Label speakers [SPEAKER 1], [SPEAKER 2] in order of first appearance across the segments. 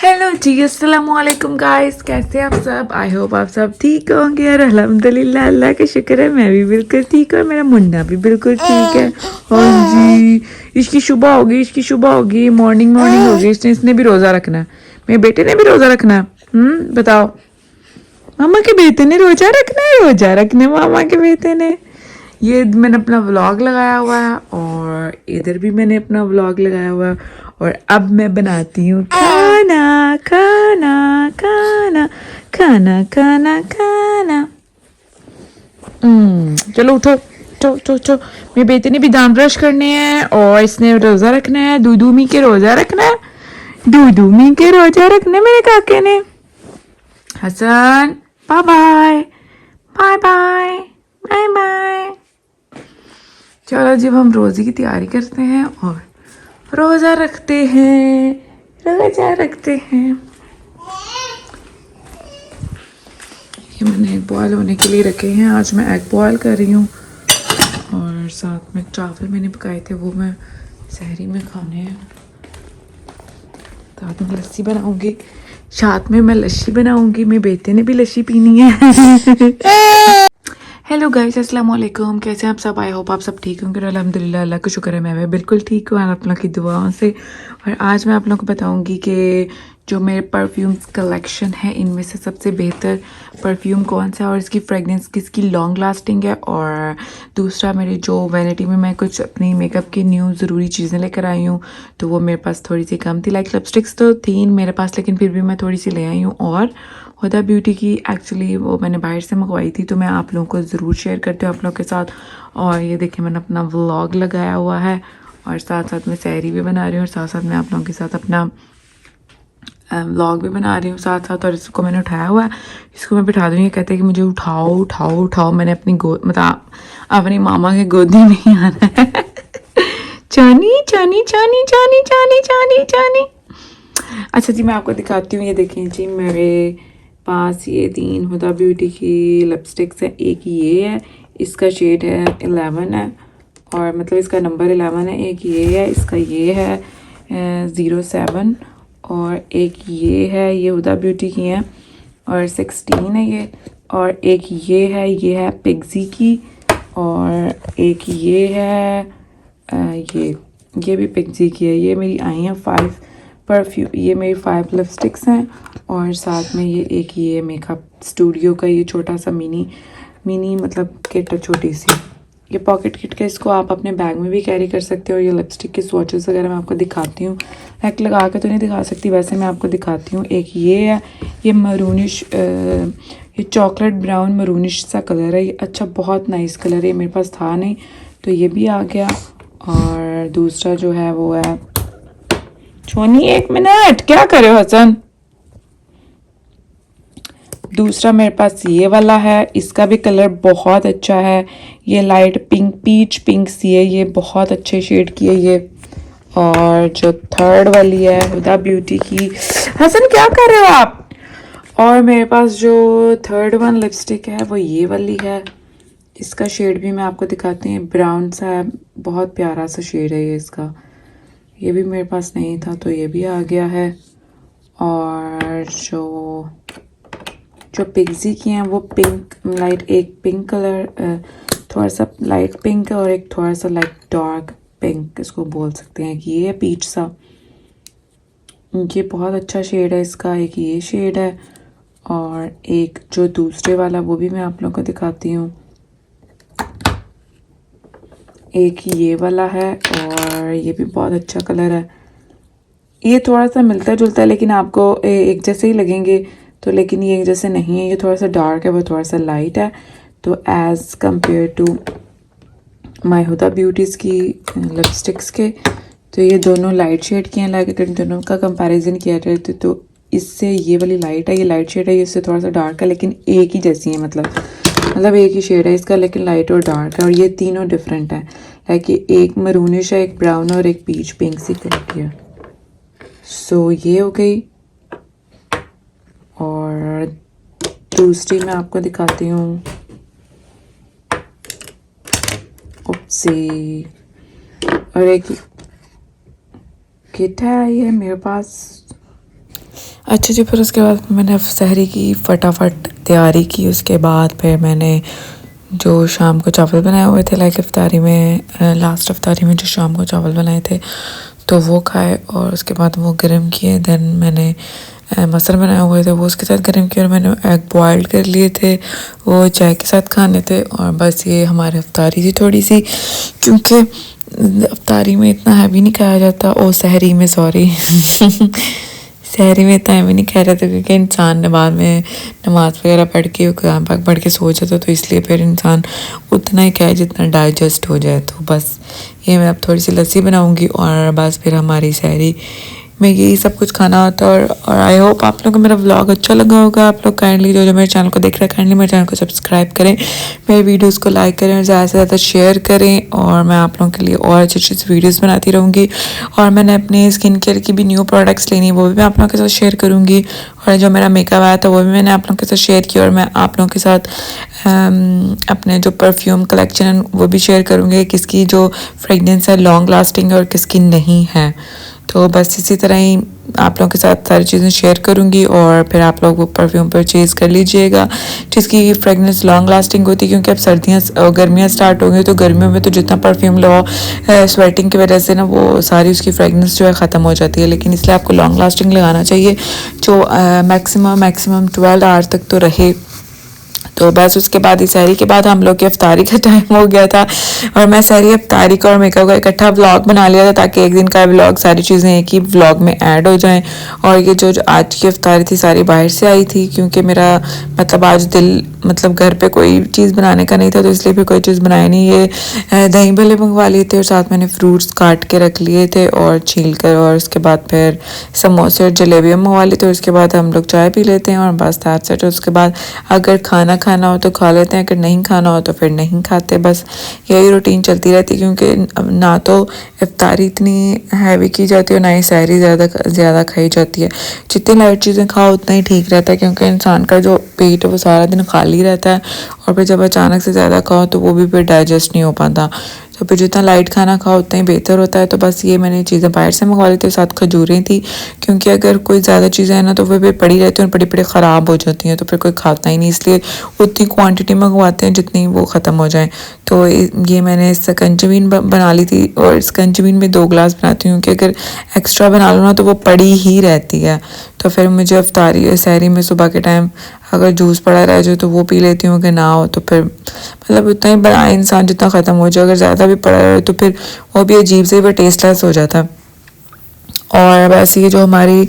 [SPEAKER 1] Hello जी, अस्सलाम वालेकुम guys, कैसे आप सब। आई होप आप सब ठीक होंगे और अल्हम्दुलिल्लाह अल्लाह का शुक्र है मैं भी बिल्कुल ठीक हूँ और मेरा मुन्ना भी बिल्कुल ठीक है। हाँ जी, इसकी सुबह होगी, इसकी सुबह होगी, मॉर्निंग होगी। इसने भी रोज़ा रखना है, मेरे बेटे ने भी रोज़ा रखना है। बताओ, मामा के बेटे ने रोज़ा रखना है, रोज़ा रखना है मामा के बेटे ने। ये मैंने अपना व्लॉग लगाया हुआ है और इधर भी मैंने अपना व्लॉग लगाया हुआ है और अब मैं बनाती हूँ खाना खाना खाना खाना खाना खाना। चलो उठो उठो उठो उठो। मेरे बेटे ने भी दांत ब्रश करने हैं और इसने रोज़ा रखना है, दूधू मी के रोज़ा रखना है, दूधू मी के रोज़ा रखना है मेरे काके ने। Hasan, bye bye bye bye bye bye. चलो जब हम रोज़े की तैयारी करते हैं और रोज़ा रखते हैं, रोज़ा रखते हैं। ये मैंने एग बॉयल होने के लिए रखे हैं। आज मैं एग बॉयल कर रही हूँ और साथ में चावल मैंने पकाए थे, वो मैं सहरी में खाने हैं। साथ में लस्सी बनाऊंगी, साथ में मैं लस्सी बनाऊंगी। मेरे बेटे ने भी लस्सी पीनी है। हेलो गाइस, अस्सलाम वालेकुम, कैसे हैं आप सब। आई होप आप सब ठीक होंगे। अल्हम्दुलिल्लाह अल्लाह का शुक्र है मैं बिल्कुल ठीक हूँ आप लोगों की दुआओं से। और आज मैं आप लोगों को बताऊंगी कि जो मेरे परफ्यूम्स कलेक्शन है इनमें से सबसे बेहतर परफ्यूम कौन सा है और इसकी फ्रेगनेंस किसकी लॉन्ग लास्टिंग है। और दूसरा, मेरी जो वैनिटी में मैं कुछ अपनी मेकअप की न्यू ज़रूरी चीज़ें लेकर आई हूँ, तो वो मेरे पास थोड़ी सी कम थी। लाइक लिपस्टिक्स तो थी मेरे पास, लेकिन फिर भी मैं थोड़ी सी ले आई हूँ। और हुदा ब्यूटी की एक्चुअली वो मैंने बाहर से मंगवाई थी, तो मैं आप लोगों को ज़रूर शेयर करती हूँ आप लोगों के साथ। और ये देखिए, मैंने अपना व्लॉग लगाया हुआ है और साथ साथ मैं सहरी भी बना रही हूँ और साथ साथ मैं आप लोगों के साथ अपना व्लॉग भी बना रही हूँ साथ साथ। और इसको मैंने उठाया हुआ है, इसको मैं बिठा दूँ। ये कहते हैं कि मुझे उठाओ उठाओ उठाओ। मैंने अपनी गोद मतलब अपनी मामा के गोदी में ही आना है। चानी चानी चानी चानी चानी चानी चानी। अच्छा जी, मैं आपको दिखाती हूँ। ये देखें जी, मेरे पास ये 3 हुदा ब्यूटी की लिपस्टिक्स है। एक ये है, इसका शेड है 11 है और मतलब इसका नंबर 11 है। एक ये है, इसका ये है 07। और एक ये है, ये हुदा ब्यूटी की है और 16 है ये। और एक ये है पिग्जी की। और एक ये है ये भी पिग्जी की है। ये मेरी आई हैं 5 परफ्यूम, ये मेरी 5 लिपस्टिक्स हैं। और साथ में ये मेकअप स्टूडियो का ये छोटा सा मिनी मतलब किट है, छोटी सी ये पॉकेट किट का। इसको आप अपने बैग में भी कैरी कर सकते हो। ये लिपस्टिक के स्वॉचेस वगैरह मैं आपको दिखाती हूँ। एक लगा के तो नहीं दिखा सकती, वैसे मैं आपको दिखाती हूँ। एक ये है, ये मरूनिश ये चॉकलेट ब्राउन मरूनिश सा कलर है। ये अच्छा बहुत नाइस कलर है, मेरे पास था नहीं तो ये भी आ गया। और दूसरा जो है वो है, छोनी 1 मिनट, क्या करे हो हसन। दूसरा मेरे पास ये वाला है, इसका भी कलर बहुत अच्छा है। ये लाइट पिंक पीच पिंक सी है, ये बहुत अच्छे शेड की है ये। और जो थर्ड वाली है हुदा ब्यूटी की, हसन क्या कर रहे हो आप। और मेरे पास जो थर्ड वन लिपस्टिक है वो ये वाली है। इसका शेड भी मैं आपको दिखाती हूँ, ब्राउन सा है, बहुत प्यारा सा शेड है ये इसका। ये भी मेरे पास नहीं था तो ये भी आ गया है। और जो पिग्जी की हैं वो पिंक लाइट, एक पिंक कलर थोड़ा सा लाइट पिंक है और एक थोड़ा सा लाइट डार्क पिंक, इसको बोल सकते हैं कि ये है पीच सा। ये बहुत अच्छा शेड है इसका। एक ये शेड है और एक जो दूसरे वाला वो भी मैं आप लोगों को दिखाती हूँ। एक ये वाला है और ये भी बहुत अच्छा कलर है। ये थोड़ा सा मिलता जुलता है लेकिन आपको एक जैसे ही लगेंगे तो, लेकिन ये एक जैसे नहीं है। ये थोड़ा सा डार्क है, वो थोड़ा सा लाइट है। तो as compare to my Huda Beauty's की लिपस्टिक्स के, तो ये दोनों लाइट शेड की हैं। लाइक अगर दोनों का कंपैरिजन किया जाए तो इससे ये वाली लाइट है, ये लाइट शेड है, इससे थोड़ा सा डार्क है, लेकिन एक ही जैसी है। मतलब एक ही शेड है इसका, लेकिन लाइट और डार्क है। और ये तीनों डिफरेंट है। लाइक ये एक मरूनिश है, एक ब्राउन और एक पीच पिंक सी कलर की है। सो ये हो गई। और दूसरी मैं आपको दिखाती हूँ। उपसी, और एक किट है ये मेरे पास। अच्छा जी, फिर उसके बाद मैंने सहरी की फटाफट तैयारी की। उसके बाद फिर मैंने जो शाम को चावल बनाए हुए थे लाइक इफ्तारी में, लास्ट इफ्तारी में जो शाम को चावल बनाए थे तो वो खाए, और उसके बाद वो गर्म किए। देन मैंने मटर बनाए हुए थे वो उसके साथ गर्म किए, और मैंने एग बॉइल्ड कर लिए थे, वो चाय के साथ खाने थे। और बस ये हमारी इफ्तारी थी थोड़ी सी, क्योंकि इफ्तारी में इतना हैवी नहीं खाया जाता, ओ सहरी में सॉरी सहरी में इतना हैवी नहीं खाया जाता, क्योंकि इंसान ने बाद में नमाज़ वगैरह पढ़ के कुरान पाक पढ़ के सो जाता, तो इसलिए फिर इंसान उतना ही खाए जितना डाइजेस्ट हो जाए। तो बस ये मैं अब थोड़ी सी लस्सी बनाऊंगी, और बस फिर हमारी सहरी में यही सब कुछ खाना होता है। और आई होप आप लोगों को मेरा व्लॉग अच्छा लगा होगा। आप लोग काइंडली जो मेरे चैनल को देख रहे हैं, काइंडली मेरे चैनल को सब्सक्राइब करें, मेरे वीडियोस को लाइक करें और ज़्यादा से ज़्यादा शेयर करें, और मैं आप लोगों के लिए और अच्छी अच्छी वीडियोस बनाती रहूँगी। और मैंने अपने स्किन केयर की भी न्यू प्रोडक्ट्स लेनी है, वो भी मैं आप लोगों के साथ शेयर करूँगी। और जो मेरा मेकअप आया था वो भी मैंने आप लोगों के साथ शेयर किया, और मैं आप लोगों के साथ अपने जो परफ्यूम कलेक्शन है वो भी शेयर करूँगी, किसकी जो फ्रेगनेंस है लॉन्ग लास्टिंग है और किसकी नहीं है। तो बस इसी तरह ही आप लोगों के साथ सारी चीज़ें शेयर करूँगी, और फिर आप लोग वो परफ्यूम परचेज़ कर लीजिएगा जिसकी फ्रेगनेंस लॉन्ग लास्टिंग होती है, क्योंकि अब सर्दियाँ गर्मियाँ स्टार्ट होंगी, तो गर्मियों में तो जितना परफ्यूम लगाओ स्वेटिंग की वजह से ना वो सारी उसकी फ्रेगनेंस जो है ख़त्म हो जाती है। लेकिन इसलिए आपको लॉन्ग लास्टिंग लगाना चाहिए जो मैक्सिमम 12 आवर्स तक तो रहे। तो बस उसके बाद ही सहरी के बाद हम लोग की इफ्तारी का टाइम हो गया था, और मैं सहरी इफ्तारी का और मेकअप का इकट्ठा व्लॉग बना लिया था, ताकि एक दिन का व्लॉग सारी चीज़ें एक ही व्लॉग में ऐड हो जाएं। और ये जो आज की इफ्तारी थी सारी बाहर से आई थी, क्योंकि मेरा मतलब आज दिल मतलब घर पे कोई चीज़ बनाने का नहीं था, तो इसलिए फिर कोई चीज़ बनाई नहीं। ये दही भल्ले मंगवा लिए थे, और साथ मैंने फ्रूट्स काट के रख लिए थे और छील कर, और उसके बाद फिर समोसे और जलेबियाँ मंगवा ली थी। उसके बाद हम लोग चाय पी लेते हैं, और बस दैट्स इट। उसके बाद अगर खाना खाना हो तो खा लेते हैं, अगर नहीं खाना हो तो फिर नहीं खाते। बस यही रूटीन चलती रहती है, क्योंकि ना तो इफ्तारी इतनी हैवी की जाती है, ना ही सहरी ज़्यादा खाई जाती है। जितनी लाइट चीज़ें खाओ उतना ही ठीक रहता है, क्योंकि इंसान का जो पेट है वो सारा दिन खाली रहता है, और फिर जब अचानक से ज़्यादा खाओ तो वो भी फिर डाइजेस्ट नहीं हो पाता। तो फिर जितना लाइट खाना खाओ उतना ही बेहतर होता है। तो बस ये मैंने चीज़ें बाहर से मंगवा ली थी, साथ खजूरें थी, क्योंकि अगर कोई ज़्यादा चीज़ें हैं ना तो फिर पड़ी रहती हैं और पड़ी ख़राब हो जाती हैं, तो फिर कोई खाता ही नहीं, इसलिए उतनी क्वांटिटी मंगवाते हैं जितनी वो ख़त्म हो जाए। तो ये मैंने स्कंजबीन बना ली थी, और स्कंजबीन में 2 गिलास बनाती हूँ, कि अगर एक्स्ट्रा बना लो ना तो वो पड़ी ही रहती है। तो फिर मुझे इफ्तारी सहरी में सुबह के टाइम अगर जूस पड़ा रह जाए तो वो पी लेती हूँ, कि ना हो तो फिर मतलब उतना ही बनाए इंसान जितना ख़त्म हो जाए। अगर ज़्यादा भी पड़ा रहे तो फिर वो भी अजीब से ही टेस्टलेस हो जाता है। और वैसे ये जो हमारी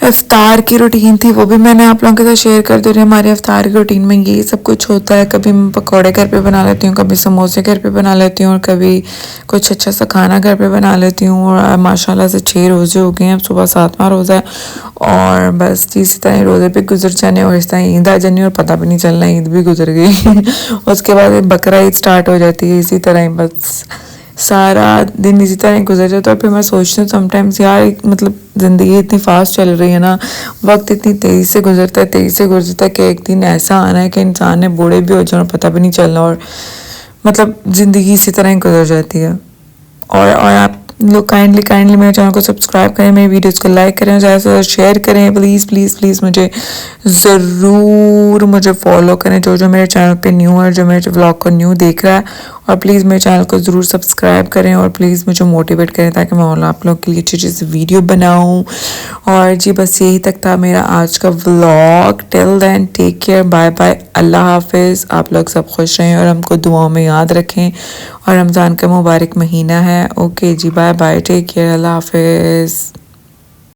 [SPEAKER 1] इफ्तार की रूटीन थी वो भी मैंने आप लोगों के साथ शेयर कर दे रही हूँ। हमारे इफ्तार की रूटीन में ये सब कुछ होता है। कभी मैं पकौड़े घर पे बना लेती हूँ, कभी समोसे घर पे बना लेती हूँ, और कभी कुछ अच्छा सा खाना घर पे बना लेती हूँ। और माशाल्लाह से 6 रोज़े हो गए हैं, अब सुबह 7वां रोज़ा है, और बस इसी तरह रोज़े पे गुजर जाने, और इस तरह ईद आ जानी और पता भी नहीं चलना ईद भी गुजर गई उसके बाद बकरा ईद स्टार्ट हो जाती है। इसी तरह ही बस सारा दिन इसी तरह गुजर जाता है। फिर मैं सोचती हूँ समटाइम्स यार मतलब ज़िंदगी इतनी फास्ट चल रही है ना, वक्त इतनी तेज़ी से गुजरता है कि एक दिन ऐसा आना है कि इंसान ने बूढ़े भी हो जाए और पता भी नहीं चलना, और मतलब ज़िंदगी इसी तरह ही गुजर जाती है। और आप लोग काइंडली मेरे चैनल को सब्सक्राइब करें, मेरी वीडियोस को लाइक करें, ज़्यादा से ज़्यादा शेयर करें, प्लीज़ मुझे ज़रूर मुझे फॉलो करें जो मेरे चैनल पे न्यू है, जो मेरे व्लॉग को न्यू देख रहा है। और प्लीज़ मेरे चैनल को ज़रूर सब्सक्राइब करें, और प्लीज़ मुझे मोटिवेट करें ताकि मैं और आप लोग के लिए अच्छी वीडियो बनाऊँ। और जी बस यही तक था मेरा आज का vlog. Till then take care, bye bye, अल्लाह हाफिज़। आप लोग सब खुश रहें और हमको दुआओं में याद रखें, और रमज़ान का मुबारक महीना है। ओके जी, बाय बाय, टेक केयर, अल्लाह हाफिज़।